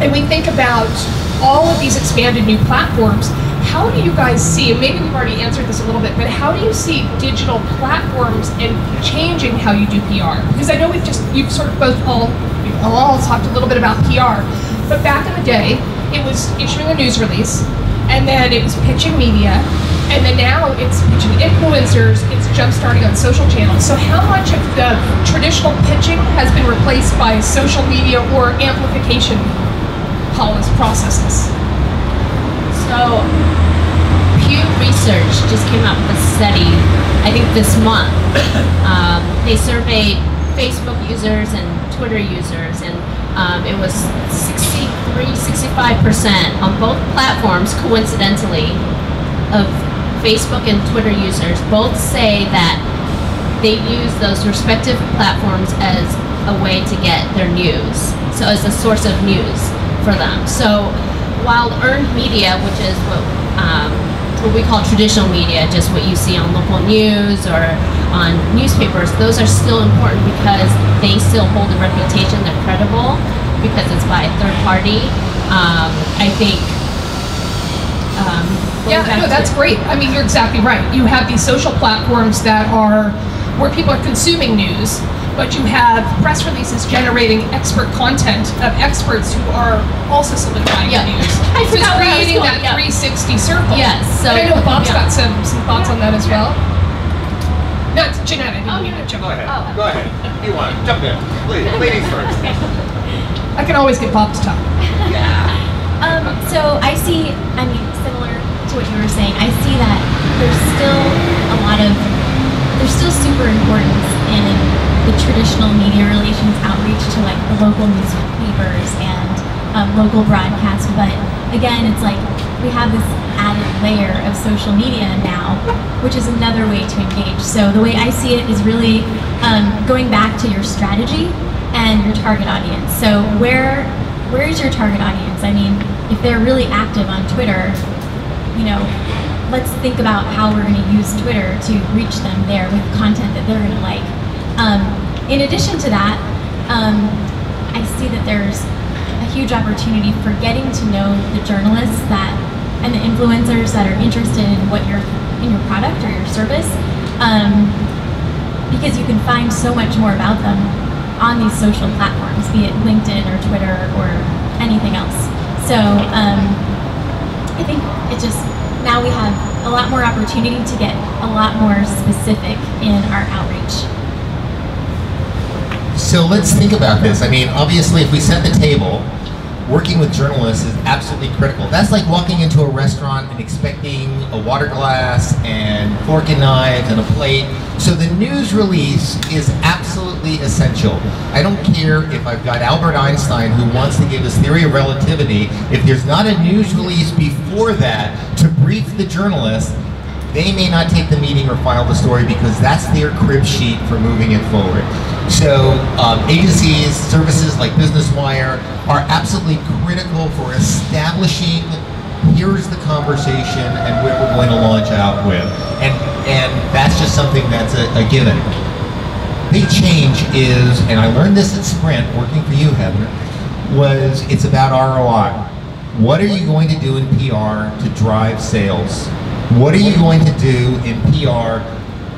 and we think about all of these expanded new platforms, how do you guys see, and maybe we've already answered this a little bit, but how do you see digital platforms and changing how you do PR? Because I know you've sort of we've all talked a little bit about PR, but back in the day, it was issuing a news release, and then it was pitching media, and then now it's pitching influencers, it's jump-starting on social channels. So how much of the traditional pitching has been replaced by social media or amplification processes? So Pew Research just came out with a study, I think this month. They surveyed Facebook users and Twitter users, and it was 65% on both platforms, coincidentally, of Facebook and Twitter users both say that they use those respective platforms as a way to get their news, so as a source of news for them. So while earned media, which is what we call traditional media, just what you see on local news or on newspapers, those are still important because they still hold a reputation, they're credible because it's by a third party. I think yeah, no, that's great. I mean, you're exactly right. You have these social platforms that are where people are consuming news, but you have press releases generating expert content of experts who are also solidifying the news. So it's creating that 360 circle. Yes. So and I know Bob's got some thoughts on that as well. No, it's Jeanette. I didn't mean to jump in. Go ahead. You want to jump in, please. Ladies first. I can always get Bob to talk. Yeah. So I see, I mean, similar to what you were saying, I see that there's still super importance in the traditional media relations outreach to like the local newspapers and local broadcast, but again, it's like we have this added layer of social media now, which is another way to engage. So the way I see it is really going back to your strategy and your target audience. So where is your target audience? I mean, if they're really active on Twitter, you know, let's think about how we're going to use Twitter to reach them there with content that they're going to like. In addition to that, I see that there's a huge opportunity for getting to know the journalists and the influencers that are interested in in your product or your service, because you can find so much more about them on these social platforms, be it LinkedIn or Twitter or anything else. So I think now we have a lot more opportunity to get a lot more specific in our outreach. So let's think about this. I mean, obviously, if we set the table, working with journalists is absolutely critical. That's like walking into a restaurant and expecting a water glass and fork and knives and a plate. So the news release is absolutely essential. I don't care if I've got Albert Einstein who wants to give us theory of relativity. If there's not a news release before that to brief the journalist, they may not take the meeting or file the story because that's their crib sheet for moving it forward. So agencies, services like Business Wire are absolutely critical for establishing here's the conversation and where we're going to launch out with. And that's just something that's a given. Big change is, and I learned this at Sprint, working for you, Heather, was it's about ROI. What are you going to do in PR to drive sales? What are you going to do in PR?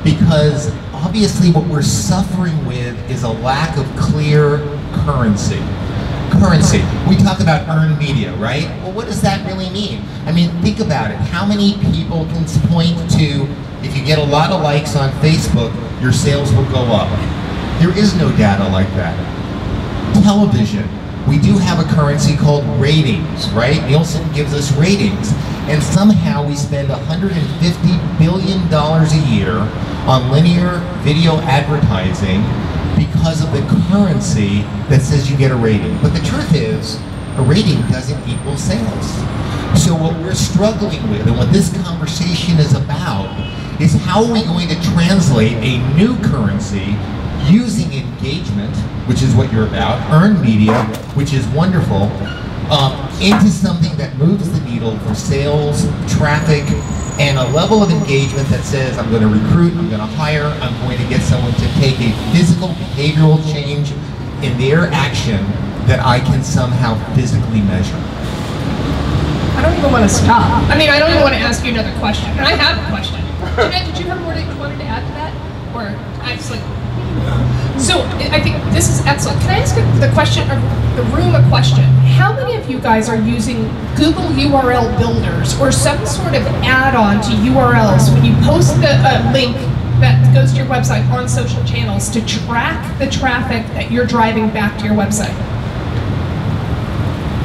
Because obviously what we're suffering with is a lack of clear currency. We talk about earned media, right? Well, what does that really mean? I mean, think about it. How many people can point to, if you get a lot of likes on Facebook, your sales will go up? There is no data like that. Television. We do have a currency called ratings, right? Nielsen gives us ratings. And somehow we spend $150 billion a year on linear video advertising because of the currency that says you get a rating. But the truth is, a rating doesn't equal sales. So what we're struggling with, and what this conversation is about, is how are we going to translate a new currency using engagement, which is what you're about, earned media, which is wonderful, into something that moves the needle for sales, traffic, and a level of engagement that says, I'm going to recruit, I'm going to hire, I'm going to get someone to take a physical behavioral change in their action that I can somehow physically measure? I don't even want to stop. I mean, I don't even want to ask you another question. And I have a question. Jeanette, did you have more that you wanted to add to that? Or actually, so I think this is excellent. Can I ask the question, or the room a question? How many of you guys are using Google URL builders or some sort of add-on to URLs when you post a link that goes to your website on social channels to track the traffic that you're driving back to your website?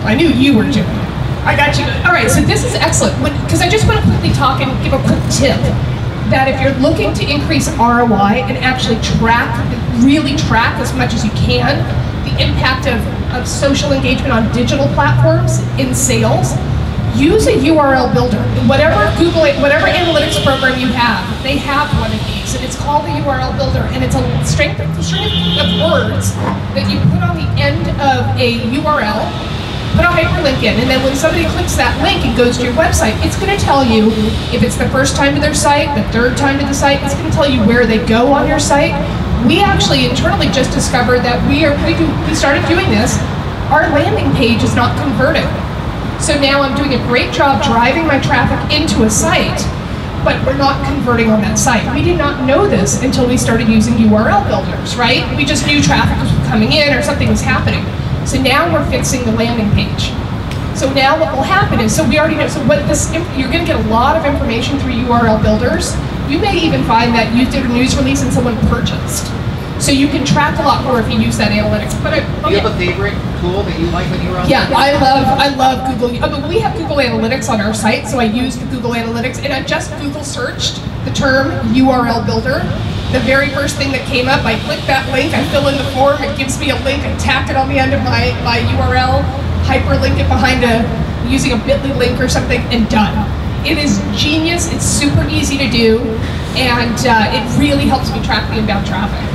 I knew you were doing it. I got you. All right, so this is excellent. Because I just want to quickly talk and give a quick tip that if you're looking to increase ROI and actually really track as much as you can the impact of social engagement on digital platforms in sales, use a URL builder. Whatever analytics program you have, they have one of these, and it's called the URL builder, and it's a string of words that you put on the end of a URL, put a hyperlink in, and then when somebody clicks that link and goes to your website, it's going to tell you if it's the first time to their site, the third time to the site, it's going to tell you where they go on your site. We actually internally just discovered that we started doing this, our landing page is not converting. So now I'm doing a great job driving my traffic into a site, but we're not converting on that site. We did not know this until we started using URL builders, right? We just knew traffic was coming in or something was happening. So now we're fixing the landing page. So now what will happen is, so we already know, so you're going to get a lot of information through URL builders. You may even find that you did a news release and someone purchased. So you can track a lot more if you use that analytics. But Do you have a favorite tool that you like when you're on? Yeah, I love Google. We have Google Analytics on our site, so I use the Google Analytics, and I just Google searched the term URL builder. The very first thing that came up, I click that link, I fill in the form, it gives me a link, I tack it on the end of my URL, hyperlink it behind using a bit.ly link or something, and done. It is genius, it's super easy to do, and it really helps me track the inbound traffic.